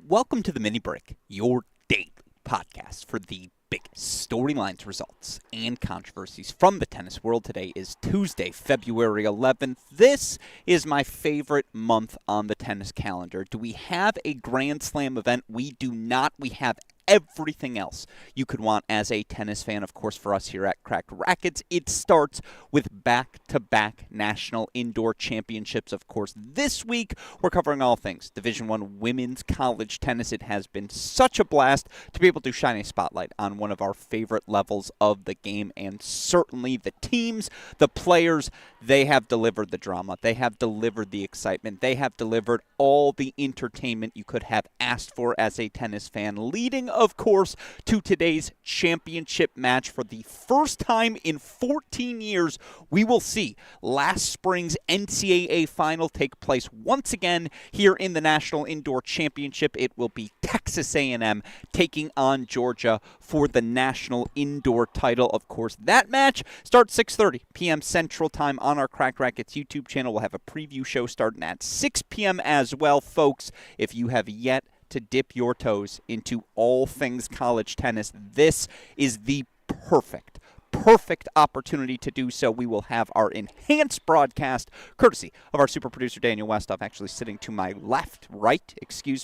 Welcome to the Mini Break, your daily podcast for the big storylines, results, and controversies from the tennis world. Today is Tuesday, February 11th. This is my favorite month on the tennis calendar. Do we have a Grand Slam event? We do not. We have everything else you could want as a tennis fan. Of course, for us here at Cracked Racquets, it starts with back-to-back national indoor championships. Of course, this week we're covering all things Division I women's college tennis. It has been such a blast to be able to shine a spotlight on one of our favorite levels of the game, and certainly the teams, the players, they have delivered the drama. They have delivered the excitement. They have delivered all the entertainment you could have asked for as a tennis fan, leading of course, to today's championship match. For the first time in 14 years, we will see last spring's NCAA final take place once again here in the National Indoor Championship. It will be Texas A&M taking on Georgia for the National Indoor title. Of course, that match starts 6:30 p.m. Central Time on our Cracked Racquets YouTube channel. We'll have a preview show starting at 6 p.m. as well, folks. If you have yet to dip your toes into all things college tennis, this is the perfect opportunity to do so. We will have our enhanced broadcast courtesy of our super producer Daniel Westoff, actually sitting to my right,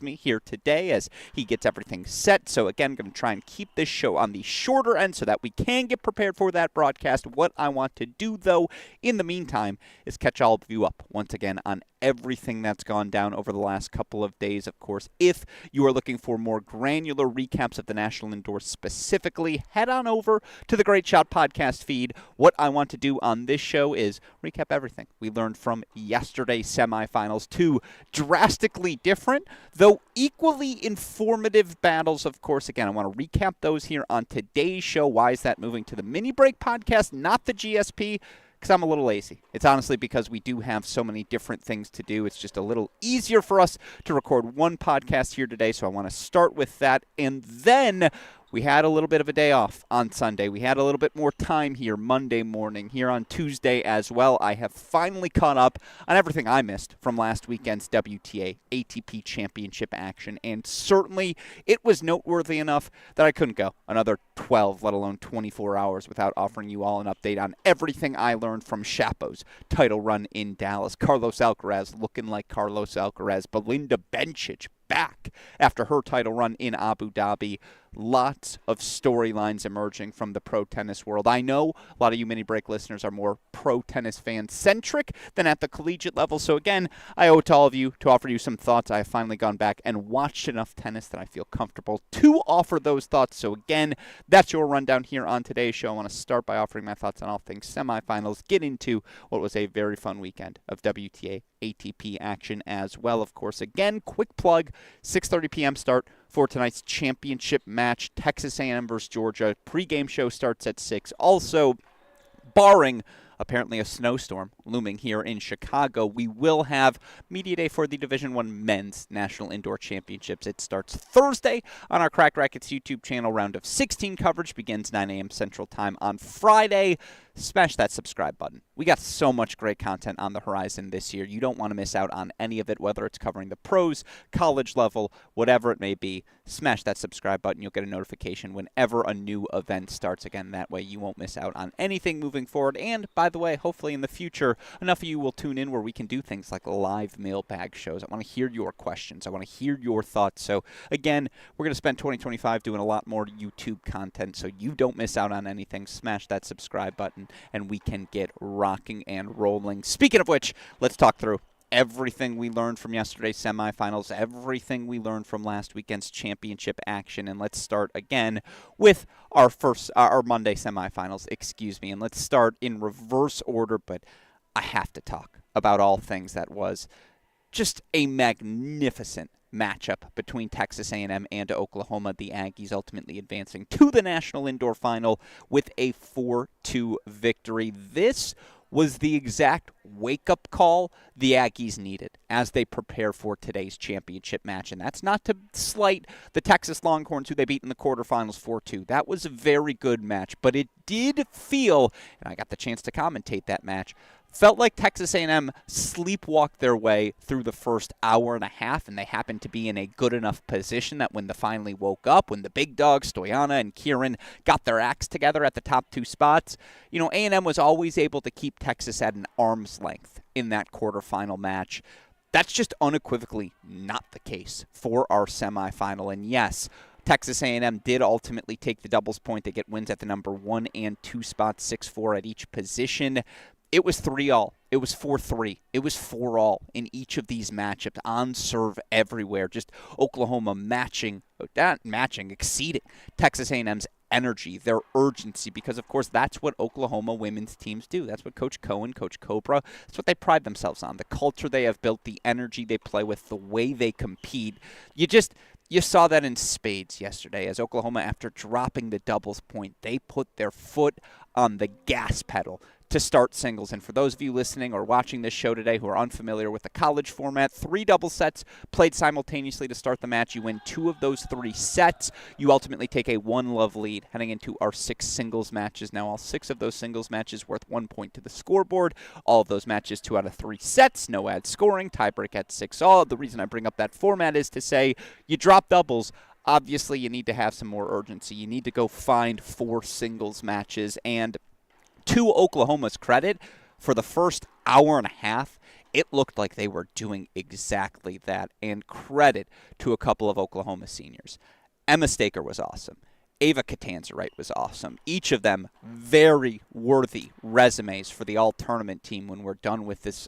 here today as he gets everything set. So again, I'm going to try and keep this show on the shorter end so that we can get prepared for that broadcast. What I want to do, though, in the meantime, is catch all of you up once again on everything that's gone down over the last couple of days. Of course, if you are looking for more granular recaps of the National Indoor specifically, head on over to the Great Shot podcast feed. What I want to do on this show is recap everything we learned from yesterday's semifinals. Two drastically different, though equally informative battles. Of course, again, I want to recap those here on today's show. Why is that moving to the Mini Break podcast, not the GSP? Because I'm a little lazy. It's honestly because we do have so many different things to do. It's just a little easier for us to record one podcast here today, so I want to start with that. And then we had a little bit of a day off on Sunday. We had a little bit more time here Monday morning, here on Tuesday as well. I have finally caught up on everything I missed from last weekend's WTA ATP Championship action, and certainly it was noteworthy enough that I couldn't go another 12, let alone 24 hours without offering you all an update on everything I learned from Shapo's title run in Dallas. Carlos Alcaraz looking like Carlos Alcaraz. Belinda Bencic back after her title run in Abu Dhabi. Lots of storylines emerging from the pro tennis world. I know a lot of you Mini Break listeners are more pro tennis fan centric than at the collegiate level. So again, I owe it to all of you to offer you some thoughts. I have finally gone back and watched enough tennis that I feel comfortable to offer those thoughts. So again, that's your rundown here on today's show. I want to start by offering my thoughts on all things semifinals, get into what was a very fun weekend of WTA ATP action as well. Of course, again, quick plug, 6:30 p.m. start for tonight's championship match, Texas A&M versus Georgia. Pre-game show starts at 6. Also, barring apparently a snowstorm looming here in Chicago, we will have Media Day for the Division I Men's National Indoor Championships. It starts Thursday on our Cracked Racquets YouTube channel. Round of 16 coverage begins 9 a.m. Central Time on Friday. Smash that subscribe button. We got so much great content on the horizon this year. You don't want to miss out on any of it, whether it's covering the pros, college level, whatever it may be. Smash that subscribe button. You'll get a notification whenever a new event starts. Again, that way you won't miss out on anything moving forward. And by the way, hopefully in the future, enough of you will tune in where we can do things like live mailbag shows. I want to hear your questions. I want to hear your thoughts. So again, we're going to spend 2025 doing a lot more YouTube content, so you don't miss out on anything. Smash that subscribe button, and we can get rocking and rolling. Speaking of which, let's talk through everything we learned from yesterday's semifinals, everything we learned from last weekend's championship action, and let's start again with our Monday semifinals, and let's start in reverse order, but I have to talk about all things that was just a magnificent matchup between Texas A&M and Oklahoma. The Aggies ultimately advancing to the National Indoor Final with a 4-2 victory. This was the exact wake-up call the Aggies needed as they prepare for today's championship match. And that's not to slight the Texas Longhorns, who they beat in the quarterfinals 4-2. That was a very good match, but it did feel, and I got the chance to commentate that match, felt like Texas A&M sleepwalked their way through the first hour and a half, and they happened to be in a good enough position that when they finally woke up, when the big dogs, Stoyana and Kieran, got their acts together at the top two spots, A&M was always able to keep Texas at an arm's length in that quarterfinal match. That's just unequivocally not the case for our semifinal. And yes, Texas A&M did ultimately take the doubles point. They get wins at the number 1 and 2 spots, 6-4 at each position. It was 3-all. It was 4-3. It was 4-all in each of these matchups, on serve everywhere. Just Oklahoma exceeding Texas A&M's energy, their urgency, because, of course, that's what Oklahoma women's teams do. That's what Coach Cohen, Coach Cobra, that's what they pride themselves on. The culture they have built, the energy they play with, the way they compete. You saw that in spades yesterday as Oklahoma, after dropping the doubles point, they put their foot on the gas pedal to start singles. And for those of you listening or watching this show today who are unfamiliar with the college format, 3 double sets played simultaneously to start the match. You win 2 of those 3 sets. You ultimately take a 1-love lead heading into our 6 singles matches. Now, all 6 of those singles matches worth 1 point to the scoreboard. All of those matches 2 out of 3 sets, no ad scoring, tiebreak at 6-all. The reason I bring up that format is to say you drop doubles. Obviously, you need to have some more urgency. You need to go find 4 singles matches. And to Oklahoma's credit, for the first hour and a half, it looked like they were doing exactly that. And credit to a couple of Oklahoma seniors. Emma Staker was awesome. Ava Catanzarite was awesome. Each of them very worthy resumes for the all-tournament team when we're done with this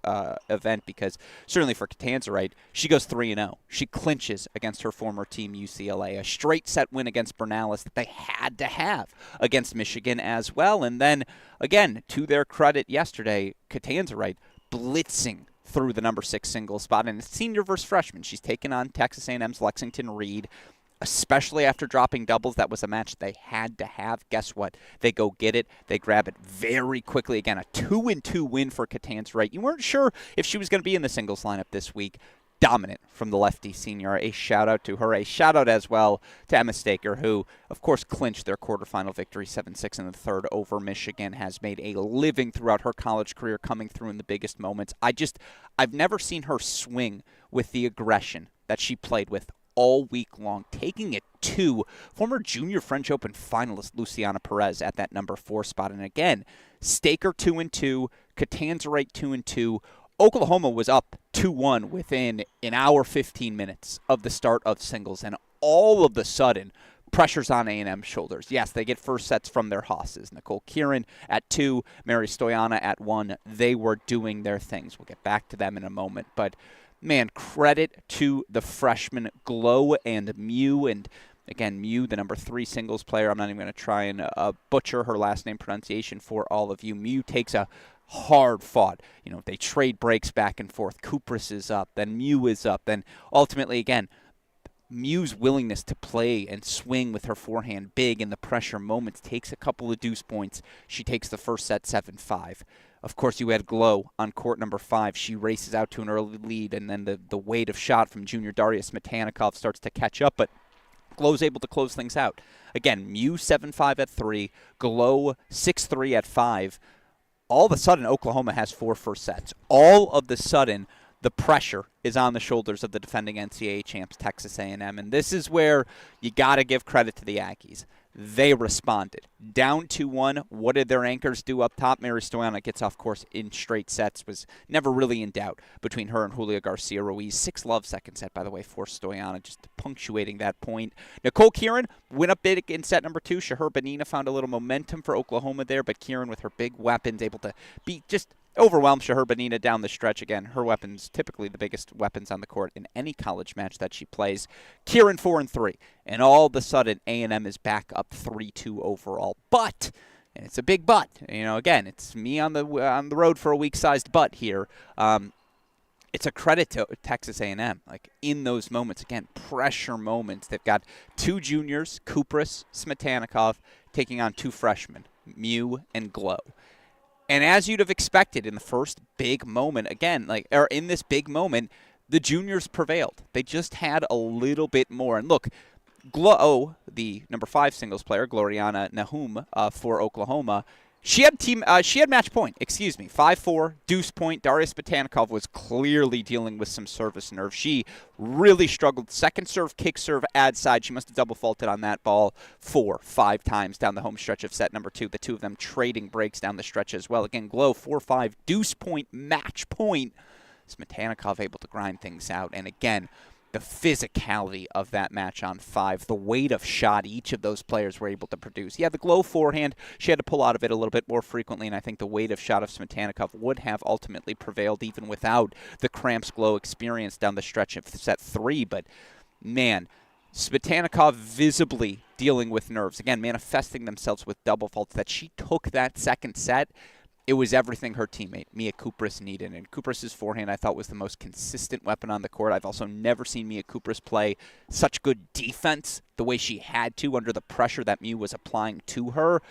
event, because certainly for Catanzarite, she goes 3-0. She clinches against her former team, UCLA. A straight set win against Bernales that they had to have against Michigan as well. And then, again, to their credit yesterday, Catanzarite blitzing through the number 6 single spot. And it's senior versus freshman. She's taken on Texas A&M's Lexington Reed. Especially after dropping doubles, that was a match they had to have. Guess what? They go get it. They grab it very quickly. Again, a 2-2 win for Catanzarite. You weren't sure if she was going to be in the singles lineup this week. Dominant from the lefty senior. A shout-out to her. A shout-out as well to Emma Staker, who, of course, clinched their quarterfinal victory 7-6 in the third over Michigan, has made a living throughout her college career, coming through in the biggest moments. I've never seen her swing with the aggression that she played with all week long, taking it to former junior French Open finalist Luciana Perez at that number 4 spot. And again, Staker 2-2, Catanzarite 2-2. Oklahoma was up 2-1 within an hour, 15 minutes of the start of singles, and all of the sudden, pressure's on A&M's shoulders. Yes, they get first sets from their hosses. Nicole Kieran at 2, Mary Stoyana at 1. They were doing their things. We'll get back to them in a moment, but man, credit to the freshmen Glow and Mew. And again, Mew, the number 3 singles player. I'm not even going to try and butcher her last name pronunciation for all of you. Mew takes a hard fought. They trade breaks back and forth. Kupris is up, then Mew is up. Then ultimately, again, Mew's willingness to play and swing with her forehand big in the pressure moments takes a couple of deuce points. She takes the first set 7-5. Of course, you had Glow on court number 5. She races out to an early lead, and then the weight of shot from junior Daria Smetanikov starts to catch up, but Glow's able to close things out. Again, Mew 7-5 at 3, Glow 6-3 at 5. All of a sudden, Oklahoma has 4 first sets. All of the sudden, the pressure is on the shoulders of the defending NCAA champs, Texas A&M, and this is where you got to give credit to the Aggies. They responded. Down 2-1. What did their anchors do up top? Mary Stoyana gets off course in straight sets. Was never really in doubt between her and Julia Garcia Ruiz. 6-love second set, by the way, for Stoyana, just punctuating that point. Nicole Kieran went up big in set number 2. Shahar Benina found a little momentum for Oklahoma there, but Kieran with her big weapons able to beat just overwhelmed Shahar Benina down the stretch. Again, her weapons, typically the biggest weapons on the court in any college match that she plays. Kieran 4-3. And all of a sudden, A&M is back up 3-2 overall. But, and it's a big but, again, it's me on the road for a weak-sized but here. It's a credit to Texas A&M. Like, in those moments, again, pressure moments. They've got 2 juniors, Kupris, Smetanikov, taking on 2 freshmen, Mew and Glow. And as you'd have expected in the first big moment, again, in this big moment, the juniors prevailed. They just had a little bit more. And look, the number 5 singles player, Gloriana Nahum for Oklahoma, she had match point. 5-4 deuce point. Daria Spitanikov was clearly dealing with some service nerve. She really struggled. Second serve, kick serve, ad side. She must have double faulted on that ball 4-5 times down the home stretch of set number 2. The two of them trading breaks down the stretch as well. Again, Glow 4-5 deuce point, match point. Smetanikov able to grind things out. And again, the physicality of that match on 5, the weight of shot each of those players were able to produce. Yeah, the Glow forehand, she had to pull out of it a little bit more frequently, and I think the weight of shot of Smetanikov would have ultimately prevailed even without the cramps Glow experience down the stretch of set 3. But, man, Smetanikov visibly dealing with nerves. Again, manifesting themselves with double faults. That she took that second set, it was everything her teammate, Mia Kupras, needed. And Kupras' forehand, I thought, was the most consistent weapon on the court. I've also never seen Mia Kupras play such good defense the way she had to under the pressure that Mew was applying to her.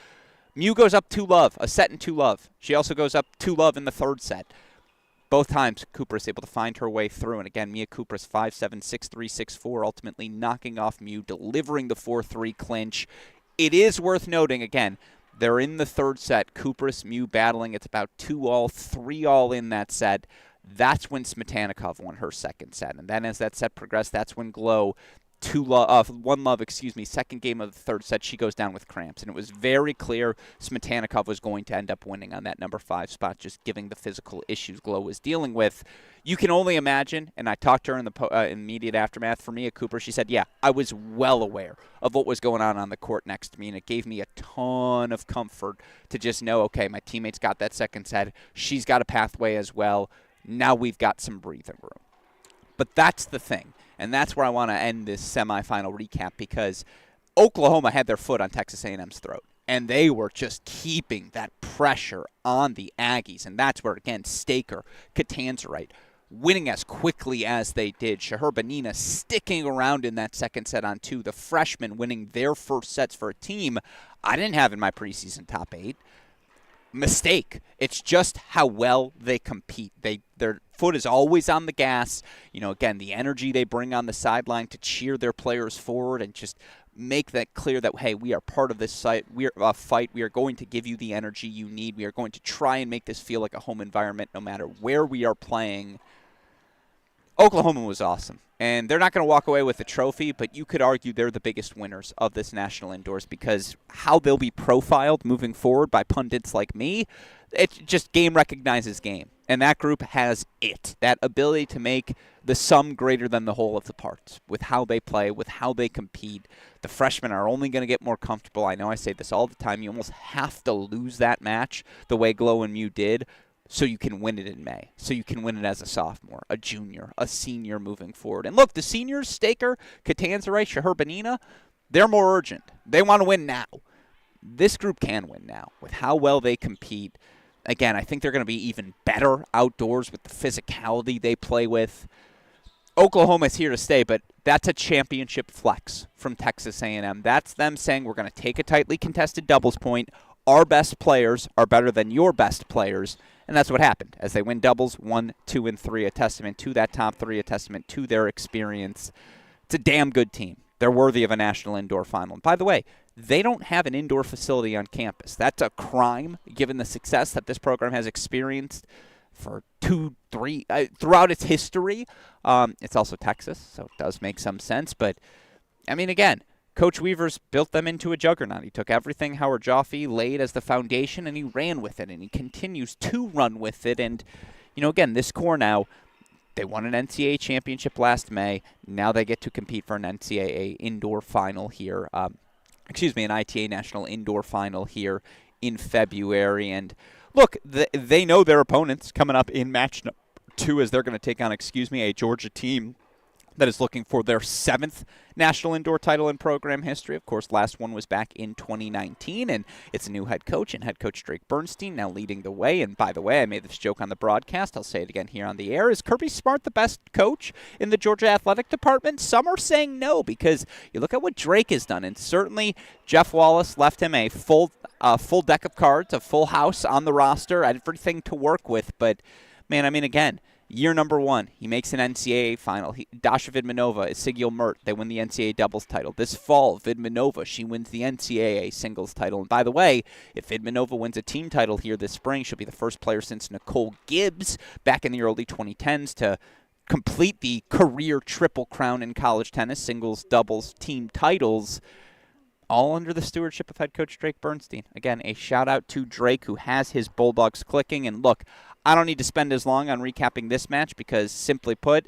Mew goes up 2-love, a set in 2-love. She also goes up 2-love in the third set. Both times, Kupras able to find her way through. And again, Mia Kupras 5-7, 6-3, 6-4, ultimately knocking off Mew, delivering the 4-3 clinch. It is worth noting, again, they're in the third set. Kupras, Mew battling. It's about 2-all, 3-all in that set. That's when Smetanikov won her second set. And then as that set progressed, that's when Glow, 1-love, second game of the third set, she goes down with cramps. And it was very clear Smetanikov was going to end up winning on that number 5 spot, just giving the physical issues Glow was dealing with. You can only imagine, and I talked to her in the immediate aftermath for Mia Cooper. She said, yeah, I was well aware of what was going on the court next to me, and it gave me a ton of comfort to just know, okay, my teammate's got that second set. She's got a pathway as well. Now we've got some breathing room. But that's the thing, and that's where I want to end this semifinal recap, because Oklahoma had their foot on Texas A&M's throat, and they were just keeping that pressure on the Aggies, and that's where, again, Staker, Catanzarite, winning as quickly as they did. Shahar Banina sticking around in that second set on 2. The freshmen winning their first sets for a team I didn't have in my preseason top 8. Mistake. It's just how well they compete. Their foot is always on the gas. You know, again, the energy they bring on the sideline to cheer their players forward and just make that clear that, hey, we are part of this fight. We are going to give you the energy you need. We are going to try and make this feel like a home environment no matter where we are playing. Oklahoma was awesome, and they're not going to walk away with the trophy, but you could argue they're the biggest winners of this national indoors, because how they'll be profiled moving forward by pundits like me, it just game recognizes game, and that group has it, that ability to make the sum greater than the whole of the parts with how they play, with how they compete. The freshmen are only going to get more comfortable. I know I say this all the time. You almost have to lose that match the way Glow and Mew did, so you can win it in May, so you can win it as a sophomore, a junior, a senior moving forward. And look, the seniors, Staker, Catanzarite, Shahar Banina, they're more urgent. They want to win now. This group can win now with how well they compete. Again, I think they're going to be even better outdoors with the physicality they play with. Oklahoma's here to stay, but that's a championship flex from Texas A&M. That's them saying we're going to take a tightly contested doubles point. Our best players are better than your best players. And that's what happened as they win doubles 1, 2, and 3, a testament to that top 3, a testament to their experience. It's a damn good team. They're worthy of a national indoor final. And by the way, they don't have an indoor facility on campus. That's a crime, given the success that this program has experienced for 2, 3, throughout its history. It's also Texas, so it does make some sense. But, I mean, again, Coach Weaver's built them into a juggernaut. He took everything Howard Jaffe laid as the foundation, and he ran with it, and he continues to run with it. And, you know, again, this core now, they won an NCAA championship last May. Now they get to compete for an NCAA indoor final here. An ITA national indoor final here in February. And, look, they know their opponents coming up in match number 2 as they're going to take on, a Georgia team that is looking for their 7th national indoor title in program history. Of course, last one was back in 2019, and it's a new head coach, and head coach Drake Bernstein now leading the way. And by the way, I made this joke on the broadcast. I'll say it again here on the air. Is Kirby Smart the best coach in the Georgia athletic department? Some are saying no, because you look at what Drake has done, and certainly Jeff Wallace left him a full deck of cards, a full house on the roster, everything to work with. But, man, I mean, again, year number 1, he makes an NCAA final. Dasha Vidmanova, Sigil Mert, they win the NCAA doubles title. This fall, Vidmanova, she wins the NCAA singles title. And by the way, if Vidmanova wins a team title here this spring, she'll be the first player since Nicole Gibbs back in the early 2010s to complete the career triple crown in college tennis, singles, doubles, team titles, all under the stewardship of head coach Drake Bernstein. Again, a shout-out to Drake, who has his Bulldogs clicking. And look, I don't need to spend as long on recapping this match because, simply put,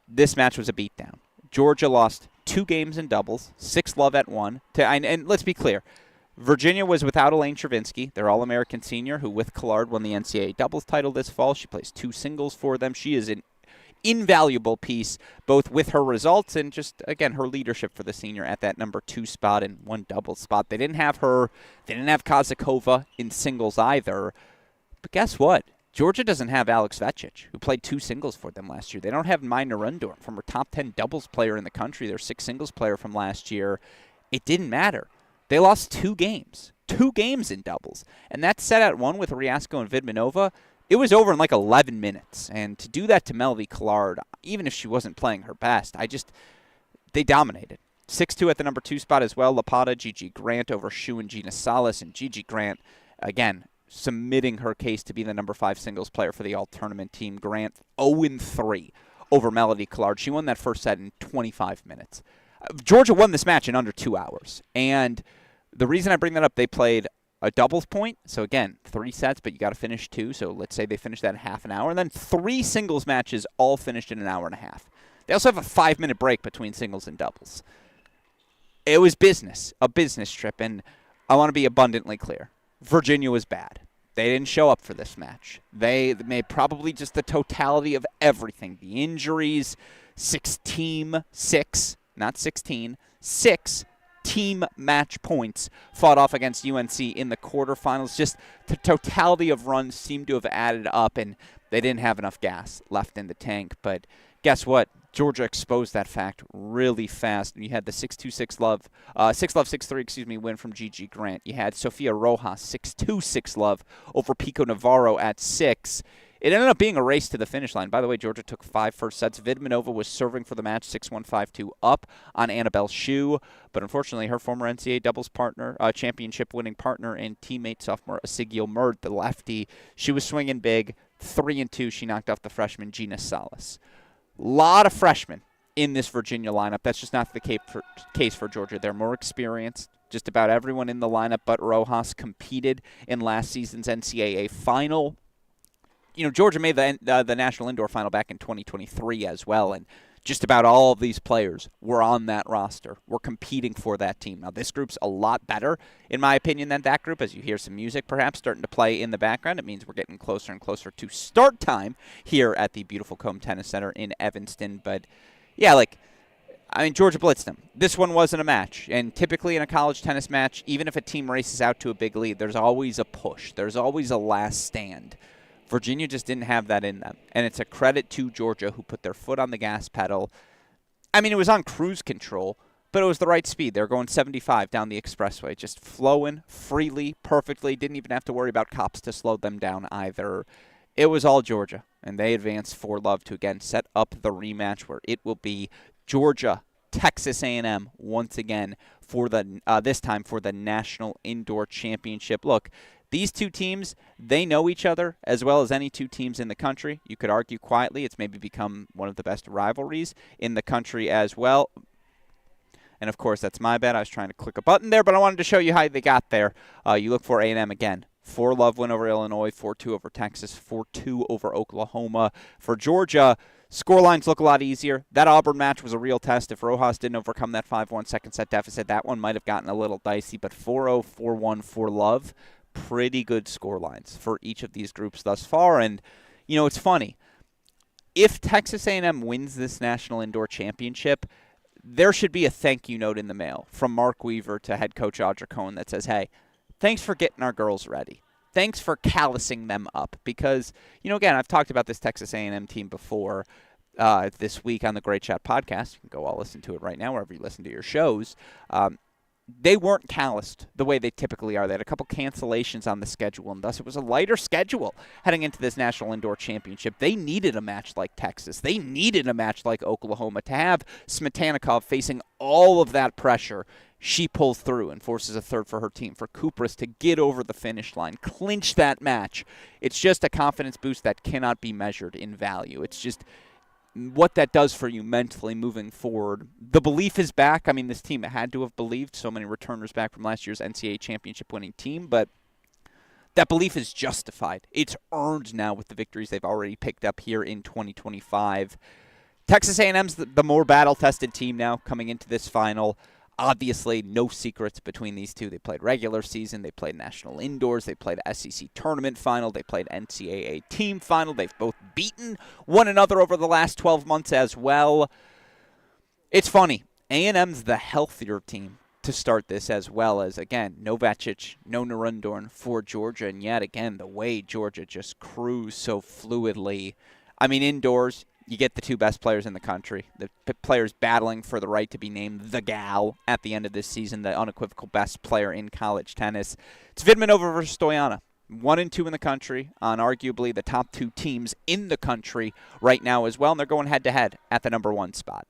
this match was a beatdown. Georgia lost 2 games in doubles, 6-love at 1. And let's be clear, Virginia was without Elaine Chervinsky, their All-American senior, who with Collard won the NCAA doubles title this fall. She plays 2 singles for them. She is an invaluable piece, both with her results and just, again, her leadership for the senior at that number 2 spot and 1 doubles spot. They didn't have her. They didn't have Kozakova in singles either. But guess what? Georgia doesn't have Alex Vecic, who played 2 singles for them last year. They don't have Mai Narundorn, from her top 10 doubles player in the country, their 6 singles player from last year. It didn't matter. They lost 2 games. 2 games in doubles. And that set at 1 with Riasco and Vidmanova, it was over in like 11 minutes. And to do that to Melody Collard, even if she wasn't playing her best, they dominated. 6-2 at the number 2 spot as well. Lapata, Gigi Grant over Shu and Gina Salas. And Gigi Grant, again, submitting her case to be the number 5 singles player for the all-tournament team. Grant 0-3 over Melody Collard. She won that first set in 25 minutes. Georgia won this match in under 2 hours. And the reason I bring that up, they played a doubles point. So, again, 3 sets, but you got to finish 2. So let's say they finished that in half an hour. And then 3 singles matches all finished in an hour and a half. They also have a 5-minute break between singles and doubles. It was business, a business trip. And I want to be abundantly clear. Virginia was bad. They didn't show up for this match. They made probably just the totality of everything. The injuries, 6 team match points fought off against UNC in the quarterfinals. Just the totality of runs seemed to have added up, and they didn't have enough gas left in the tank. But guess what? Georgia exposed that fact really fast. You had the 6-2, 6-love, 6-3, win from Gigi Grant. You had Sofia Rojas, 6-2, 6-love over Pico Navarro at 6. It ended up being a race to the finish line. By the way, Georgia took 5 first sets. Vidmanova was serving for the match, 6-1, 5-2 up on Annabelle Shu. But unfortunately, her former NCAA doubles partner, championship-winning partner and teammate sophomore Sigil Mert, the lefty, she was swinging big. 3-2, she knocked off the freshman Gina Salas. Lot of freshmen in this Virginia lineup. That's just not the case for Georgia. They're more experienced. Just about everyone in the lineup but Rojas competed in last season's NCAA final. You know, Georgia made the National Indoor Final back in 2023 as well, and just about all of these players were on that roster, were competing for that team. Now, this group's a lot better, in my opinion, than that group. As you hear some music perhaps starting to play in the background, it means we're getting closer and closer to start time here at the beautiful Combe Tennis Center in Evanston. But, yeah, Georgia blitzed them. This one wasn't a match. And typically in a college tennis match, even if a team races out to a big lead, there's always a push. There's always a last stand. Virginia just didn't have that in them. And it's a credit to Georgia, who put their foot on the gas pedal. I mean, it was on cruise control, but it was the right speed. They were going 75 down the expressway, just flowing freely, perfectly. Didn't even have to worry about cops to slow them down either. It was all Georgia, and they advanced 4-love to, again, set up the rematch where it will be Georgia, Texas A&M once again for this time for the National Indoor Championship. Look, these two teams, they know each other as well as any two teams in the country. You could argue quietly it's maybe become one of the best rivalries in the country as well. And, of course, that's my bad. I was trying to click a button there, but I wanted to show you how they got there. You look for A&M again. 4-love win over Illinois, 4-2 over Texas, 4-2 over Oklahoma. For Georgia, scorelines look a lot easier. That Auburn match was a real test. If Rojas didn't overcome that 5-1 second set deficit, that one might have gotten a little dicey. But 4-0, 4-1, 4-love. Pretty good score lines for each of these groups thus far. And, it's funny. if Texas A&M wins this National Indoor Championship, there should be a thank you note in the mail from Mark Weaver to head coach Audra Cohen that says, hey, thanks for getting our girls ready. Thanks for callousing them up. Because, again, I've talked about this Texas A&M team before this week on the Great Shot podcast. You can go all listen to it right now wherever you listen to your shows. They weren't calloused the way they typically are. They had a couple cancellations on the schedule, and thus it was a lighter schedule heading into this National Indoor Championship. They needed a match like Texas. They needed a match like Oklahoma to have Smetanikov facing all of that pressure. She pulls through and forces a third for her team, for Kupras to get over the finish line, clinch that match. It's just a confidence boost that cannot be measured in value. It's just what that does for you mentally moving forward. The belief is back. I mean, this team had to have believed. So many returners back from last year's NCAA championship winning team, but that belief is justified. It's earned now with the victories they've already picked up here in 2025. Texas A&M's the more battle-tested team now coming into this final. Obviously, no secrets between these two. They played regular season. They played national indoors. They played SEC tournament final. They played NCAA team final. They've both beaten one another over the last 12 months as well. It's funny. A&M's the healthier team to start this, as well as, again, no Vacic, no Narundorn for Georgia. And yet again, the way Georgia just cruised so fluidly. I mean, indoors, you get the two best players in the country, the players battling for the right to be named the gal at the end of this season, the unequivocal best player in college tennis. It's Vidmanova versus Stoyana, 1 and 2 in the country, on arguably the top two teams in the country right now as well, and they're going head-to-head at the number 1 spot.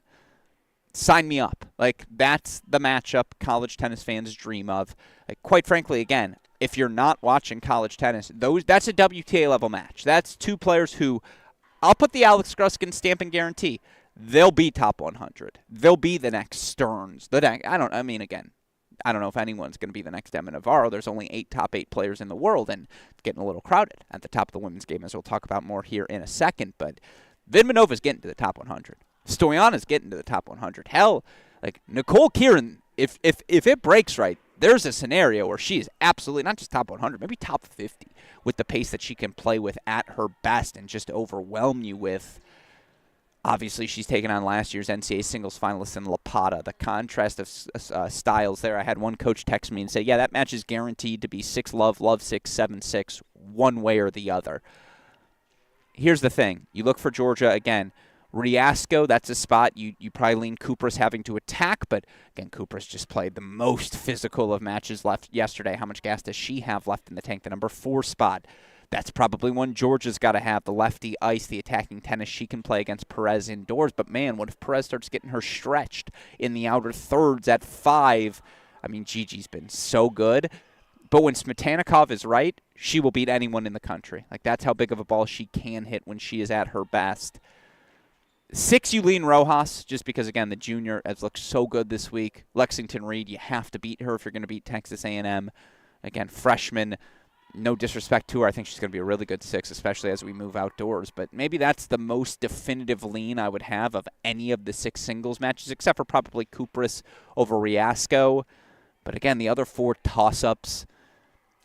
Sign me up. Like, that's the matchup college tennis fans dream of. Like, quite frankly, again, if you're not watching college tennis, that's a WTA-level match. That's two players who, I'll put the Alex Gruskin stamp and guarantee, they'll be top 100. They'll be the next Stearns. I don't know if anyone's going to be the next Emma Navarro. There's only 8 top 8 players in the world, and it's getting a little crowded at the top of the women's game, as we'll talk about more here in a second. But Vidmanova's getting to the top 100. Stoyana's getting to the top 100. Hell, like Nicole Kieran, if it breaks right, there's a scenario where she is absolutely not just top 100, maybe top 50 with the pace that she can play with at her best and just overwhelm you with. Obviously, she's taken on last year's NCAA singles finalist in La Plata. The contrast of styles there. I had one coach text me and say, yeah, that match is guaranteed to be 6-love, 6, 7-6, one way or the other. Here's the thing. You look for Georgia again. Riasco, that's a spot you probably lean Kupras having to attack, but again, Kupras just played the most physical of matches left yesterday. How much gas does she have left in the tank? The number 4 spot. That's probably one Georgia's got to have. The lefty ice, the attacking tennis she can play against Perez indoors. But man, what if Perez starts getting her stretched in the outer thirds at 5? I mean, Gigi's been so good. But when Smetanikov is right, she will beat anyone in the country. Like, that's how big of a ball she can hit when she is at her best. 6, Yulene Rojas, just because, again, the junior has looked so good this week. Lexington Reed, you have to beat her if you're going to beat Texas A&M. Again, freshman, no disrespect to her. I think she's going to be a really good 6, especially as we move outdoors. But maybe that's the most definitive lean I would have of any of the 6 singles matches, except for probably Kupras over Riasco. But, again, the other 4 toss-ups.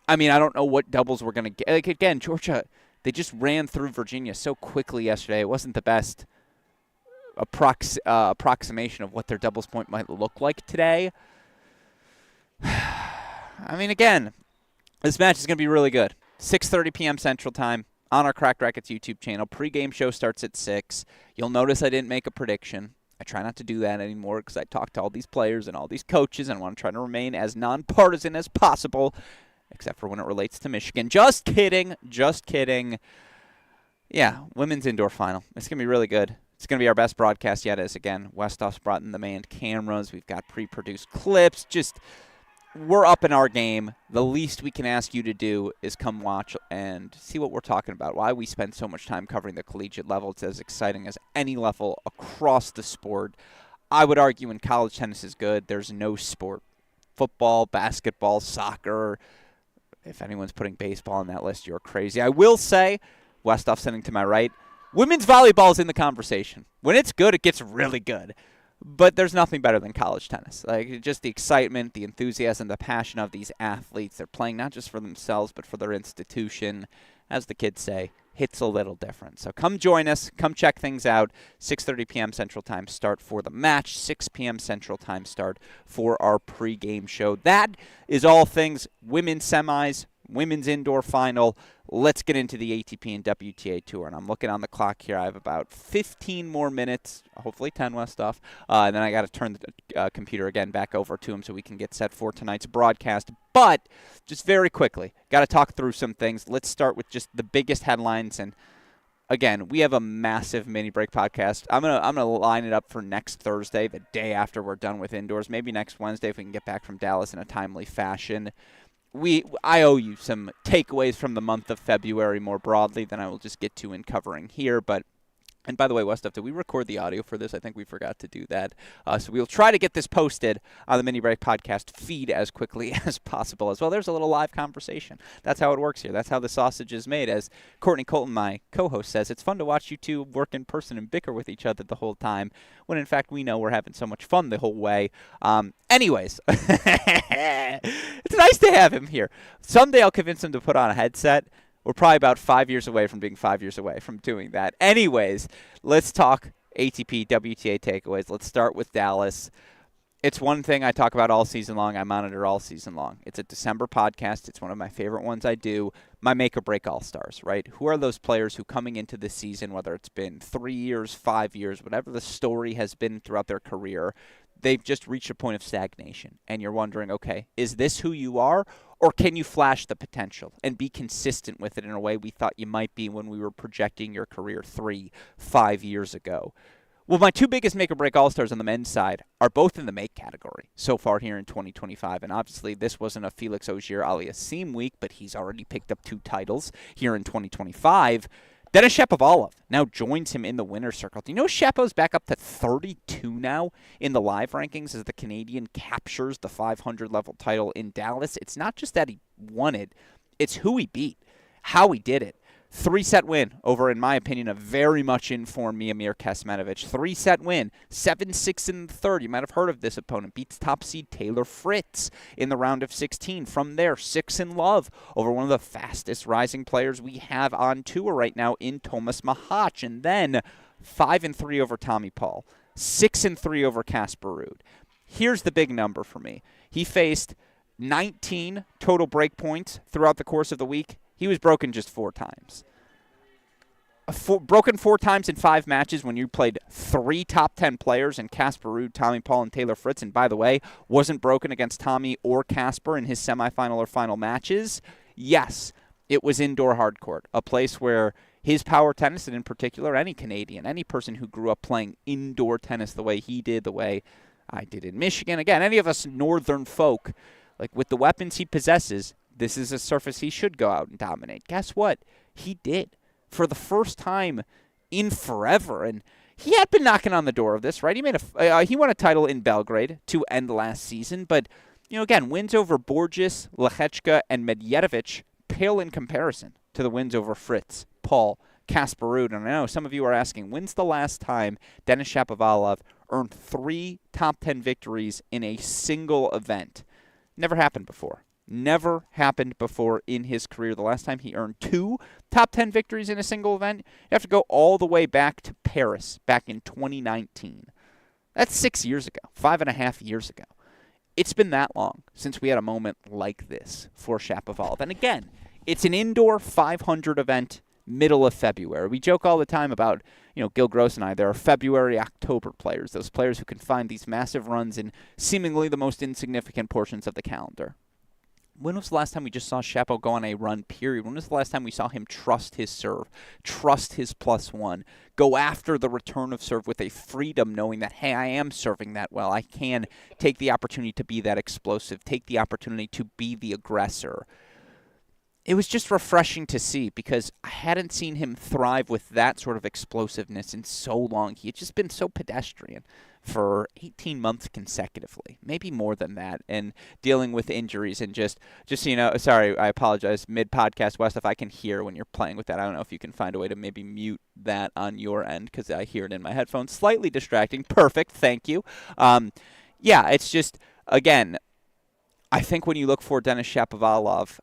I mean, I don't know what doubles we're going to get. Like, again, Georgia, they just ran through Virginia so quickly yesterday. It wasn't the best approximation of what their doubles point might look like today. I mean, again, this match is going to be really good. 6:30 p.m. Central Time on our Cracked Racquets YouTube channel. Pre-game show starts at 6. You'll notice I didn't make a prediction. I try not to do that anymore because I talk to all these players and all these coaches, and I want to try to remain as nonpartisan as possible, except for when it relates to Michigan. Just kidding. Just kidding. Yeah, women's indoor final. It's going to be really good. It's going to be our best broadcast yet, as, again, Westhoff's brought in the manned cameras. We've got pre-produced clips. Just, we're up in our game. The least we can ask you to do is come watch and see what we're talking about, why we spend so much time covering the collegiate level. It's as exciting as any level across the sport. I would argue when college tennis is good, there's no sport. Football, basketball, soccer. If anyone's putting baseball on that list, you're crazy. I will say, Westhoff sitting to my right, women's volleyball is in the conversation. When it's good, it gets really good. But there's nothing better than college tennis. Like, just the excitement, the enthusiasm, the passion of these athletes. They're playing not just for themselves, but for their institution. as the kids say, hits a little different. So come join us. Come check things out. 6:30 p.m. Central Time start for the match. 6 p.m. Central Time start for our pregame show. That is all things women's semis, women's indoor final. Let's get into the ATP and WTA Tour. And I'm looking on the clock here. I have about 15 more minutes, hopefully 10 less stuff. And then I got to turn the computer again back over to him so we can get set for tonight's broadcast. But just very quickly, got to talk through some things. Let's start with just the biggest headlines. And again, we have a massive mini break podcast. I'm gonna line it up for next Thursday, the day after we're done with indoors. Maybe next Wednesday if we can get back from Dallas in a timely fashion. I owe you some takeaways from the month of February more broadly than I will just get to in covering here. And by the way, Westuff, did we record the audio for this? I think we forgot to do that. So we'll try to get this posted on the Mini Break podcast feed as quickly as possible as well. There's a little live conversation. That's how it works here. That's how the sausage is made. As Courtney Colton, my co-host, says, it's fun to watch you two work in person and bicker with each other the whole time, when in fact we know we're having so much fun the whole way. Anyways, it's nice to have him here. Someday I'll convince him to put on a headset. We're probably about 5 years away from being 5 years away from doing that. Anyways, let's talk ATP, WTA takeaways. Let's start with Dallas. It's one thing I talk about all season long. I monitor all season long. It's a December podcast. It's one of my favorite ones I do. My make or break all-stars, right? Who are those players who coming into this season, whether it's been 3 years, 5 years, whatever the story has been throughout their career, they've just reached a point of stagnation. And you're wondering, okay, is this who you are? Or can you flash the potential and be consistent with it in a way we thought you might be when we were projecting your career 3-5 years ago? Well, my two biggest make-or-break all-stars on the men's side are both in the make category so far here in 2025. And obviously, this wasn't a Felix Auger-Aliassime week, but he's already picked up 2 titles here in 2025. Denis Shapovalov now joins him in the winner's circle. Do you know Shapo's back up to 32 now in the live rankings as the Canadian captures the 500-level title in Dallas? It's not just that he won it. It's who he beat, how he did it. 3-set win over, in my opinion, a very much informed Miomir Kecmanovic. 3-set win, 7-6 in the third. You might have heard of this opponent. Beats top seed Taylor Fritz in the round of 16. From there, 6-love over one of the fastest rising players we have on tour right now in Tomas Machac. And then 5-3 over Tommy Paul. 6-3 over Casper Ruud. Here's the big number for me. He faced 19 total break points throughout the course of the week. He was broken just 4 times. Broken 4 times in 5 matches when you played 3 top 10 players in Casper Ruud, Tommy Paul, and Taylor Fritz. And by the way, wasn't broken against Tommy or Casper in his semifinal or final matches. Yes, it was indoor hardcourt, a place where his power tennis, and in particular any Canadian, any person who grew up playing indoor tennis the way he did, the way I did in Michigan, again, any of us northern folk, like with the weapons he possesses, this is a surface he should go out and dominate. Guess what? He did for the first time in forever. And he had been knocking on the door of this, right? He won a title in Belgrade to end last season. But, again, wins over Borges, Lechechka, and Medvedev pale in comparison to the wins over Fritz, Paul, Casper Ruud. And I know some of you are asking, when's the last time Denis Shapovalov earned 3 top 10 victories in a single event? Never happened before. Never happened before in his career. The last time he earned 2 top 10 victories in a single event, you have to go all the way back to Paris, back in 2019. That's 6 years ago, 5.5 years ago. It's been that long since we had a moment like this for Shapovalov. And again, it's an indoor 500 event, middle of February. We joke all the time about, Gil Gross and I, there are February, October players, those players who can find these massive runs in seemingly the most insignificant portions of the calendar. When was the last time we just saw Shapo go on a run, period? When was the last time we saw him trust his serve, trust his +1, go after the return of serve with a freedom, knowing that, hey, I am serving that well. I can take the opportunity to be that explosive, take the opportunity to be the aggressor. It was just refreshing to see because I hadn't seen him thrive with that sort of explosiveness in so long. He had just been so pedestrian for 18 months consecutively, maybe more than that, and dealing with injuries and just sorry, I apologize, mid-podcast, West, if I can hear when you're playing with that. I don't know if you can find a way to maybe mute that on your end because I hear it in my headphones. Slightly distracting. Perfect. Thank you. Yeah, it's just, again, I think when you look for Denis Shapovalov,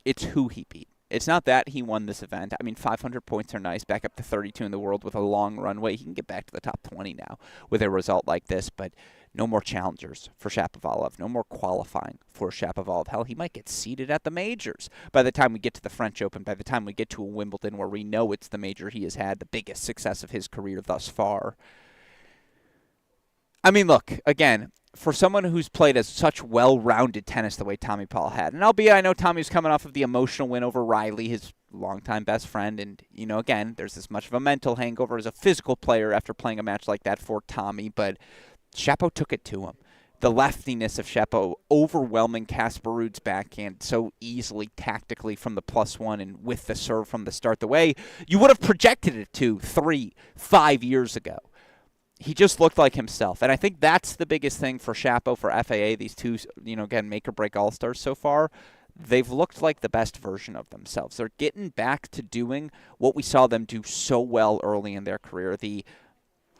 it's who he beat. It's not that he won this event. I mean, 500 points are nice, back up to 32 in the world with a long runway. He can get back to the top 20 now with a result like this, but no more challengers for Shapovalov. No more qualifying for Shapovalov. Hell, he might get seeded at the majors by the time we get to the French Open, by the time we get to a Wimbledon where we know it's the major he has had, the biggest success of his career thus far. I mean, look, again, for someone who's played as such well-rounded tennis the way Tommy Paul had, and albeit I know Tommy was coming off of the emotional win over Riley, his longtime best friend, and, again, there's as much of a mental hangover as a physical player after playing a match like that for Tommy, but Shapo took it to him. The leftiness of Shapo overwhelming Casper Ruud's backhand so easily tactically from the +1 and with the serve from the start, the way you would have projected it to 3, 5 years ago. He just looked like himself. And I think that's the biggest thing for Shapo, for FAA, these two, again, make-or-break all-stars so far. They've looked like the best version of themselves. They're getting back to doing what we saw them do so well early in their career, the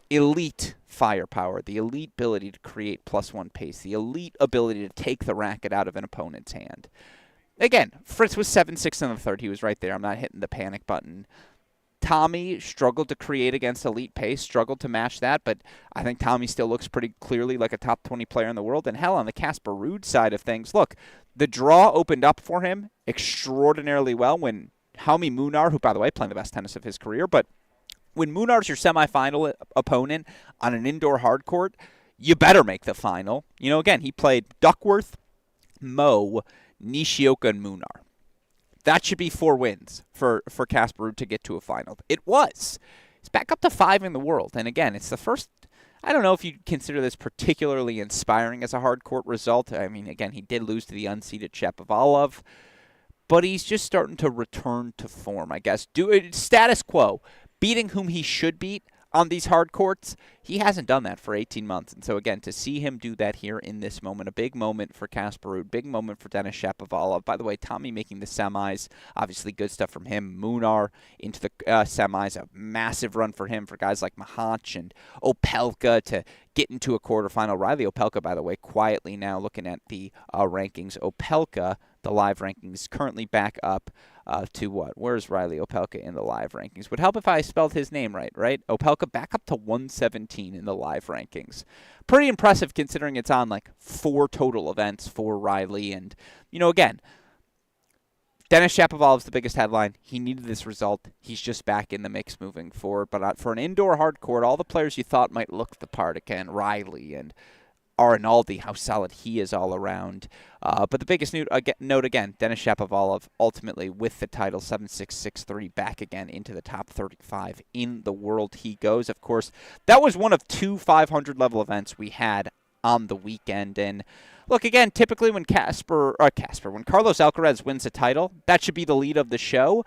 elite firepower, the elite ability to create +1 pace, the elite ability to take the racket out of an opponent's hand. Again, Fritz was 7-6 in the third. He was right there. I'm not hitting the panic button. Tommy struggled to create against elite pace, struggled to match that, but I think Tommy still looks pretty clearly like a top 20 player in the world. And hell, on the Casper Ruud side of things, look, the draw opened up for him extraordinarily well when Jaume Munar, who, by the way, playing the best tennis of his career, but when Munar's your semifinal opponent on an indoor hard court, you better make the final. Again, he played Duckworth, Mo, Nishioka, and Munar. That should be 4 wins for Casper Ruud to get to a final. It was. He's back up to 5 in the world. And again, it's the first, I don't know if you consider this particularly inspiring as a hard court result. I mean, again, he did lose to the unseeded Shapovalov, but he's just starting to return to form, I guess. Status quo, beating whom he should beat on these hard courts. He hasn't done that for 18 months. And so, again, to see him do that here in this moment, a big moment for Casper Ruud, big moment for Denis Shapovalov. By the way, Tommy making the semis, obviously good stuff from him. Munar into the semis, a massive run for him, for guys like Mahanch and Opelka to get into a quarterfinal. Riley Opelka, by the way, quietly now looking at the rankings. Opelka, the live rankings, currently back up to what? Where's Riley Opelka in the live rankings? Would help if I spelled his name right? Opelka back up to 117 in the live rankings. Pretty impressive considering it's on like 4 total events for Riley. And, again, Denis Shapovalov's the biggest headline. He needed this result. He's just back in the mix moving forward. But for an indoor hard court, all the players you thought might look the part again, Riley and Arinaldi, how solid he is all around. But the biggest note again, Denis Shapovalov ultimately with the title, 7-6, 6-3, back again into the top 35 in the world he goes. Of course, that was one of 2 500-level events we had on the weekend. And look, again, typically when Carlos Alcaraz wins a title, that should be the lead of the show.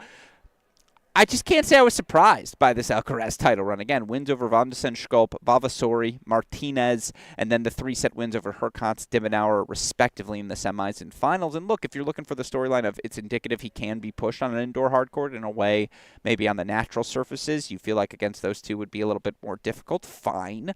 I just can't say I was surprised by this Alcaraz title run. Again, wins over Van de Schulp, Vavasori, Martinez, and then the 3-set wins over Hurkacz, Dimmenauer, respectively, in the semis and finals. And look, if you're looking for the storyline of it's indicative he can be pushed on an indoor hard court in a way, maybe on the natural surfaces, you feel like against those two would be a little bit more difficult, fine.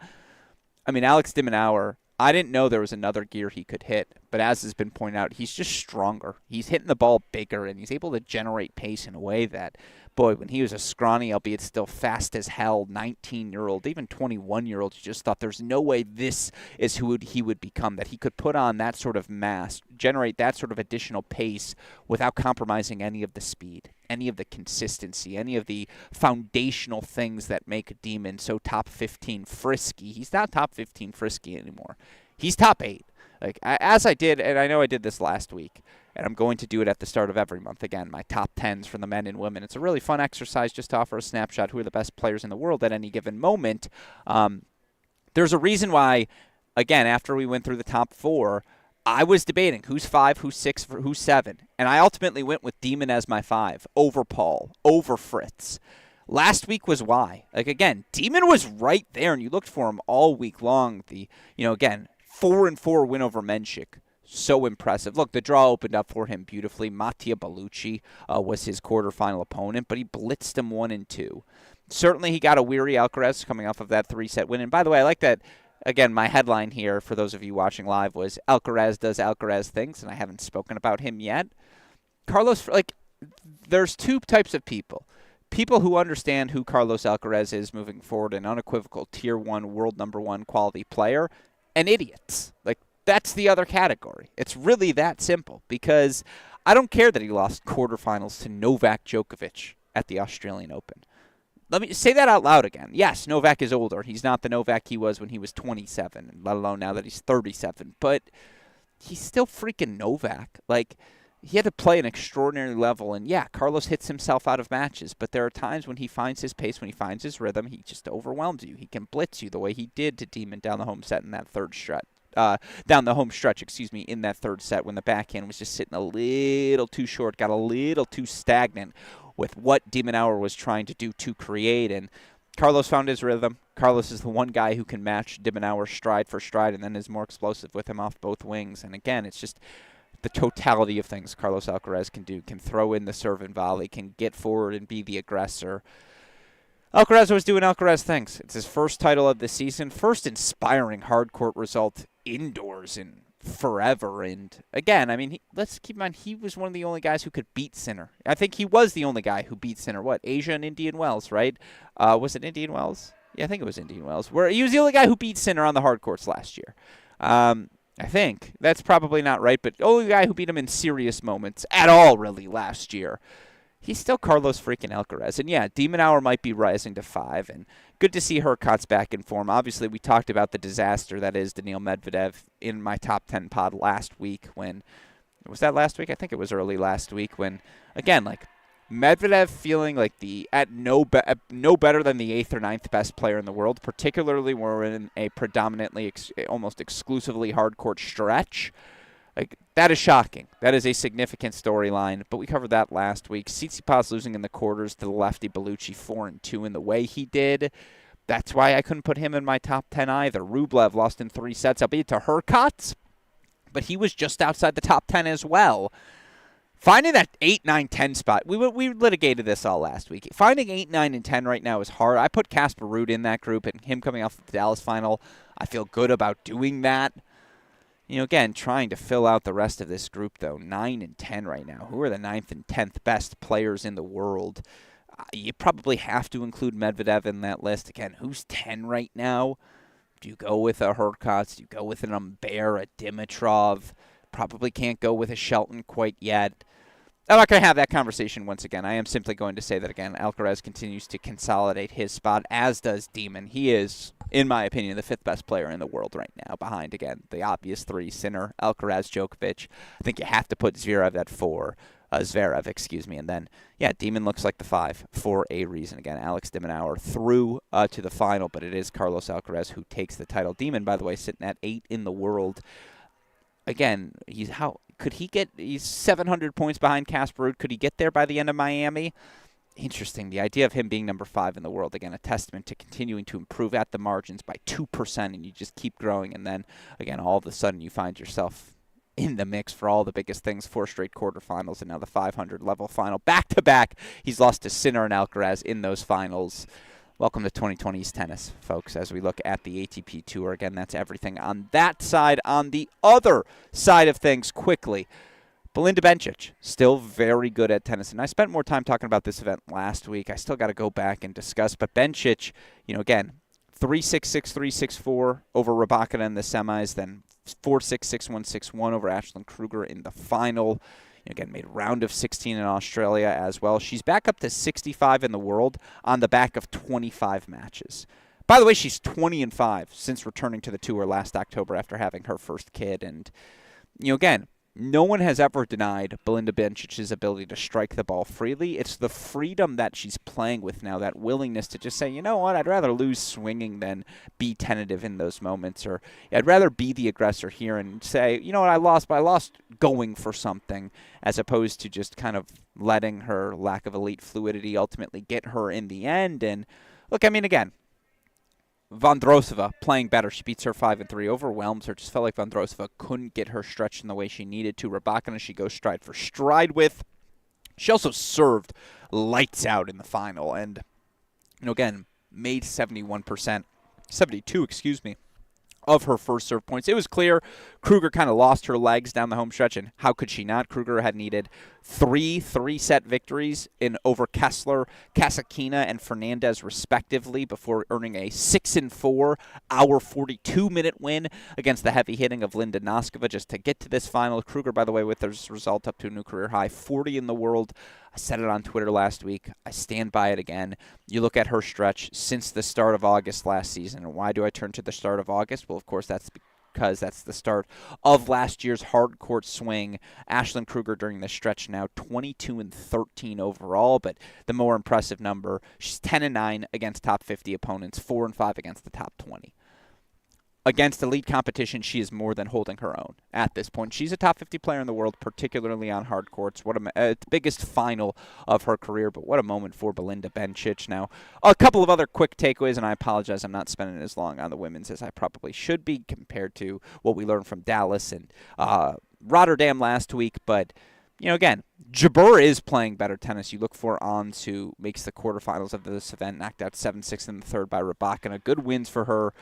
I mean, Alex Dimmenauer, I didn't know there was another gear he could hit, but as has been pointed out, he's just stronger. He's hitting the ball bigger, and he's able to generate pace in a way that, boy, when he was a scrawny, albeit still fast as hell, 19-year-old, even 21-year-old, you just thought there's no way this is who he would become, that he could put on that sort of mass, generate that sort of additional pace without compromising any of the speed, any of the consistency, any of the foundational things that make a Demon so top 15 frisky. He's not top 15 frisky anymore. He's top 8. Like, as I did, and I know I did this last week, and I'm going to do it at the start of every month again, my top 10s for the men and women. It's a really fun exercise just to offer a snapshot who are the best players in the world at any given moment. There's a reason why, again, after we went through the top 4, I was debating who's 5, who's 6, who's 7, and I ultimately went with Demon as my 5, over Paul, over Fritz. Last week was why. Like, again, Demon was right there, and you looked for him all week long. Again, 4-4 win over Menchik. So impressive. Look, the draw opened up for him beautifully. Mattia Bellucci was his quarterfinal opponent, but he blitzed him 1-2. Certainly he got a weary Alcaraz coming off of that 3-set win. And by the way, I like that, again, my headline here for those of you watching live was Alcaraz does Alcaraz things, and I haven't spoken about him yet. Carlos, there's two types of people. People who understand who Carlos Alcaraz is moving forward, an unequivocal tier 1 world number 1 quality player, and idiots. Like, that's the other category. It's really that simple, because I don't care that he lost quarterfinals to Novak Djokovic at the Australian Open. Let me say that out loud again. Yes, Novak is older. He's not the Novak he was when he was 27, let alone now that he's 37. But he's still freaking Novak. Like, he had to play an extraordinary level. And, yeah, Carlos hits himself out of matches. But there are times when he finds his pace, when he finds his rhythm, he just overwhelms you. He can blitz you the way he did to Demon down the home set in that third stretch. Down the home stretch, in that third set when the backhand was just sitting a little too short, got a little too stagnant with what de Minaur was trying to do to create. And Carlos found his rhythm. Carlos is the one guy who can match de Minaur stride for stride and then is more explosive with him off both wings. And again, it's just the totality of things Carlos Alcaraz can do. Can throw in the serve and volley, can get forward and be the aggressor. Alcaraz was doing Alcaraz things. It's his first title of the season, first inspiring hard court result indoors in forever. And again, I mean, let's keep in mind, he was one of the only guys who could beat Sinner. I think he was the only guy who beat Sinner. Asia and Indian Wells, right? Was it Indian Wells? Yeah, I think it was Indian Wells. Where he was the only guy who beat Sinner on the hard courts last year. I think. That's probably not right, but the only guy who beat him in serious moments at all, really, last year. He's still Carlos freaking Alcaraz. And yeah, de Minaur might be rising to 5, and good to see Hurkacz's back in form. Obviously, we talked about the disaster that is Daniil Medvedev in my top 10 pod last week when, was that last week? I think it was early last week when, again, like, Medvedev feeling like no better than the 8th or 9th best player in the world, particularly when we're in a predominantly, almost exclusively hard court stretch. Like, that is shocking. That is a significant storyline, but we covered that last week. Tsitsipas losing in the quarters to the lefty Bellucci 4-2 in the way he did. That's why I couldn't put him in my top 10 either. Rublev lost in 3 sets, albeit to Hurkacz, but he was just outside the top 10 as well. Finding that 8, 9, 10 spot, we litigated this all last week. Finding 8, 9, and 10 right now is hard. I put Casper Ruud in that group, and him coming off the Dallas final, I feel good about doing that. You know, again, trying to fill out the rest of this group, though. 9 and 10 right now. Who are the 9th and 10th best players in the world? You probably have to include Medvedev in that list. Again, who's 10 right now? Do you go with a Hurkacz? Do you go with an Humbert, a Dimitrov? Probably can't go with a Shelton quite yet. I'm not going to have that conversation once again. I am simply going to say that, again, Alcaraz continues to consolidate his spot, as does Demon. He is, in my opinion, the 5th best player in the world right now, behind, again, the obvious 3, Sinner, Alcaraz, Djokovic. I think you have to put Zverev at 4. And then, yeah, Demon looks like the 5 for a reason. Again, Alex de Minaur through to the final, but it is Carlos Alcaraz who takes the title. Demon, by the way, sitting at 8 in the world. Again, he's 700 points behind Casper Ruud. Could he get there by the end of Miami? Interesting. The idea of him being number 5 in the world, again, a testament to continuing to improve at the margins by 2%, and you just keep growing. And then, again, all of a sudden you find yourself in the mix for all the biggest things, 4 straight quarterfinals, and now the 500 level final. Back-to-back, he's lost to Sinner and Alcaraz in those finals. Welcome to 2020's tennis, folks, as we look at the ATP Tour. Again, that's everything on that side. On the other side of things, quickly, Belinda Bencic, still very good at tennis. And I spent more time talking about this event last week. I still got to go back and discuss. But Bencic, again, 3-6-6, 3-6-4 over Rybakina in the semis, then 4-6, 6-1, 6-1 over Ashlyn Kruger in the final. Again, made round of 16 in Australia as well. She's back up to 65 in the world on the back of 25 matches. By the way, she's 20-5 since returning to the tour last October after having her first kid. And, again, no one has ever denied Belinda Bencic's ability to strike the ball freely. It's the freedom that she's playing with now, that willingness to just say, you know what, I'd rather lose swinging than be tentative in those moments. Or I'd rather be the aggressor here and say, you know what, I lost, but I lost going for something, as opposed to just kind of letting her lack of elite fluidity ultimately get her in the end. And look, I mean, again, Vondrousova playing better. She beats her 5-3, overwhelms her. Just felt like Vondrousova couldn't get her stretched in the way she needed to. Rybakina, she goes stride for stride with. She also served lights out in the final. And, again, made 72, of her first serve points. It was clear Kruger kind of lost her legs down the home stretch, and how could she not? Kruger had needed three-set victories over Kessler, Kasatkina, and Fernandez respectively before earning a 6-4 hour 42-minute win against the heavy hitting of Linda Noskova just to get to this final. Kruger, by the way, with this result up to a new career high, 40 in the world. I said it on Twitter last week. I stand by it again. You look at her stretch since the start of August last season. And why do I turn to the start of August? Well, of course, that's because that's the start of last year's hard court swing. Ashlyn Kruger during this stretch now 22-13 overall, but the more impressive number, she's 10-9 against top 50 opponents, 4-5 against the top 20. Against elite competition, she is more than holding her own at this point. She's a top 50 player in the world, particularly on hard courts. The biggest final of her career, but what a moment for Belinda Bencic. Now, a couple of other quick takeaways, and I apologize I'm not spending as long on the women's as I probably should be compared to what we learned from Dallas and Rotterdam last week, but again, Jabeur is playing better tennis. You look for Ons, who makes the quarterfinals of this event, knocked out 7-6 in the third by Rybakina. Good wins for her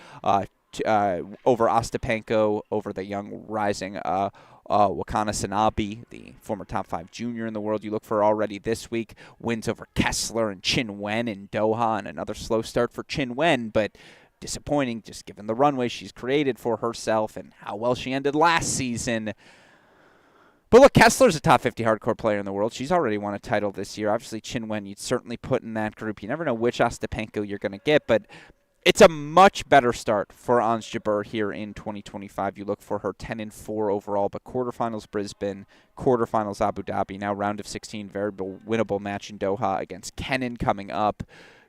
over Ostapenko, over the young rising Wakana Sanabi, the former top 5 junior in the world. You look for already this week wins over Kessler and Chin Wen in Doha, and another slow start for Chin Wen, but disappointing just given the runway she's created for herself and how well she ended last season. But look, Kessler's a top 50 hardcore player in the world. She's already won a title this year. Obviously, Chin Wen you'd certainly put in that group. You never know which Ostapenko you're going to get, but it's a much better start for Ons Jabeur here in 2025. You look for her 10-4 overall, but quarterfinals Brisbane, quarterfinals Abu Dhabi, now round of 16, very winnable match in Doha against Kenin coming up.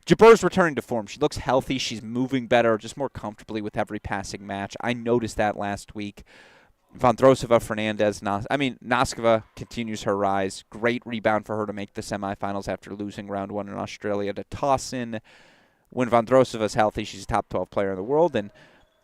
Jabeur's returning to form. She looks healthy. She's moving better, just more comfortably with every passing match. I noticed that last week. Vondrousova, Fernandez, Noskova continues her rise. Great rebound for her to make the semifinals after losing round 1 in Australia to Tossin. When Vondrousova's healthy, she's a top 12 player in the world. And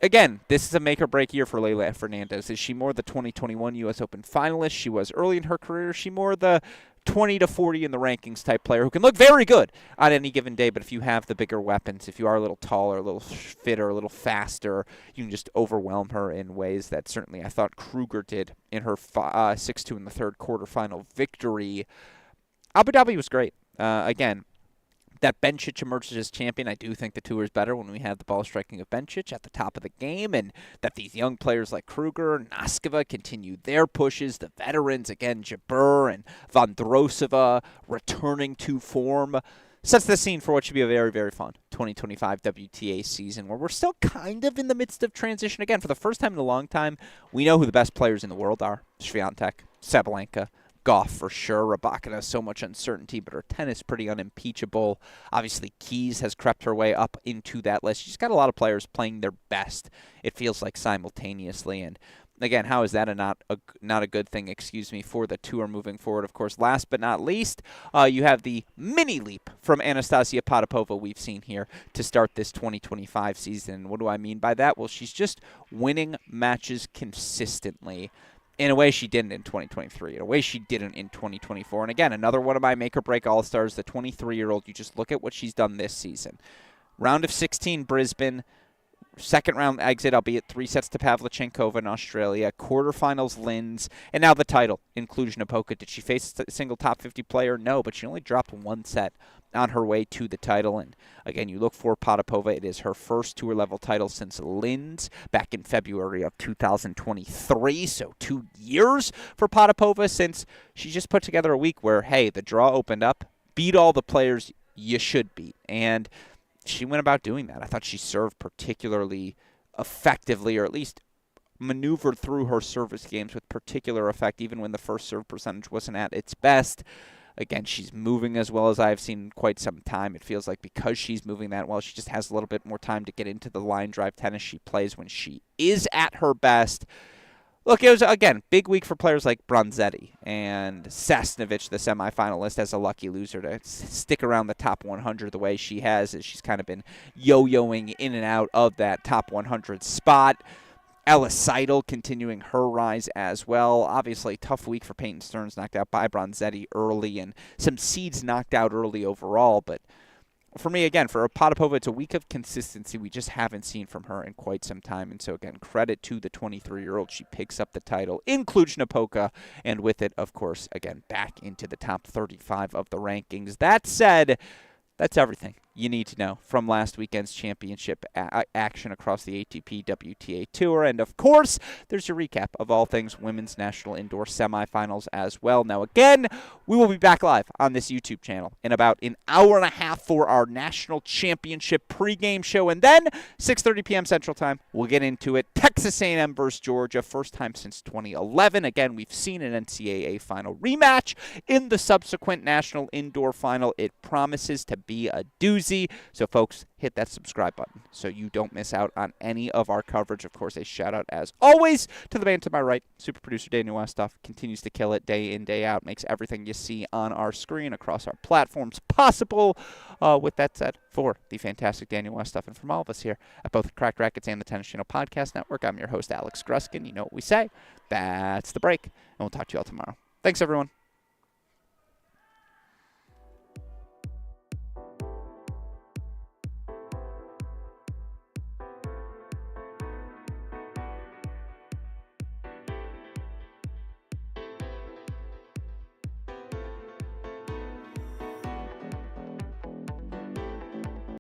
again, this is a make-or-break year for Leylah Fernandez. Is she more the 2021 U.S. Open finalist she was early in her career? Is she more the 20 to 40 in the rankings type player who can look very good on any given day, but if you have the bigger weapons, if you are a little taller, a little fitter, a little faster, you can just overwhelm her in ways that certainly I thought Kruger did in her 6-2 in the third quarterfinal victory. Abu Dhabi was great. Again, that Bencic emerges as champion. I do think the tour is better when we have the ball striking of Bencic at the top of the game, and that these young players like Kruger and Noskova continue their pushes. The veterans, again, Jabeur and Vondrousova returning to form, sets the scene for what should be a very, very fun 2025 WTA season, where we're still kind of in the midst of transition. Again, for the first time in a long time, we know who the best players in the world are. Swiatek, Sabalenka, Goff for sure. Rybakina has so much uncertainty, but her tennis pretty unimpeachable. Obviously, Keys has crept her way up into that list. She's got a lot of players playing their best, it feels like, simultaneously. And again, how is that not a good thing, for the tour moving forward? Of course, last but not least, you have the mini leap from Anastasia Potapova we've seen here to start this 2025 season. What do I mean by that? Well, she's just winning matches consistently, in a way she didn't in 2023, in a way she didn't in 2024. And again, another one of my make-or-break all-stars, the 23-year-old. You just look at what she's done this season. Round of 16, Brisbane. Second round exit, albeit 3 sets to Pavlyuchenkova in Australia. Quarterfinals, Linz. And now the title, Cluj-Napoca. Did she face a single top 50 player? No, but she only dropped 1 set on her way to the title. And again, you look for Potapova. It is her first tour-level title since Linz back in February of 2023. So 2 years for Potapova since she just put together a week where, hey, the draw opened up, beat all the players you should beat. And she went about doing that. I thought she served particularly effectively, or at least maneuvered through her service games with particular effect, even when the first serve percentage wasn't at its best. Again, she's moving as well as I've seen in quite some time. It feels like because she's moving that well, she just has a little bit more time to get into the line drive tennis she plays when she is at her best. Look, it was, again, big week for players like Bronzetti and Sasnovich, the semifinalist, as a lucky loser to stick around the top 100 the way she has, as she's kind of been yo-yoing in and out of that top 100 spot. Ella Seidel continuing her rise as well. Obviously, tough week for Peyton Stearns, knocked out by Bronzetti early, and some seeds knocked out early overall, but for me, again, for Potapova, it's a week of consistency we just haven't seen from her in quite some time. And so, again, credit to the 23-year-old. She picks up the title in Cluj-Napoca, and with it, of course, again, back into the top 35 of the rankings. That said, that's everything you need to know from last weekend's championship action across the ATP WTA Tour. And, of course, there's your recap of all things women's national indoor semifinals as well. Now, again, we will be back live on this YouTube channel in about an hour and a half for our national championship pregame show. And then 6:30 p.m. Central Time, we'll get into it. Texas A&M versus Georgia, first time since 2011. Again, we've seen an NCAA final rematch in the subsequent national indoor final. It promises to be a doozy. So, folks, hit that subscribe button so you don't miss out on any of our coverage. Of course, a shout-out, as always, to the man to my right, super producer Daniel Westoff. Continues to kill it day in, day out. Makes everything you see on our screen across our platforms possible. With that said, for the fantastic Daniel Westoff and from all of us here at both Cracked Racquets and the Tennis Channel Podcast Network, I'm your host, Alex Gruskin. You know what we say. That's the break. And we'll talk to you all tomorrow. Thanks, everyone.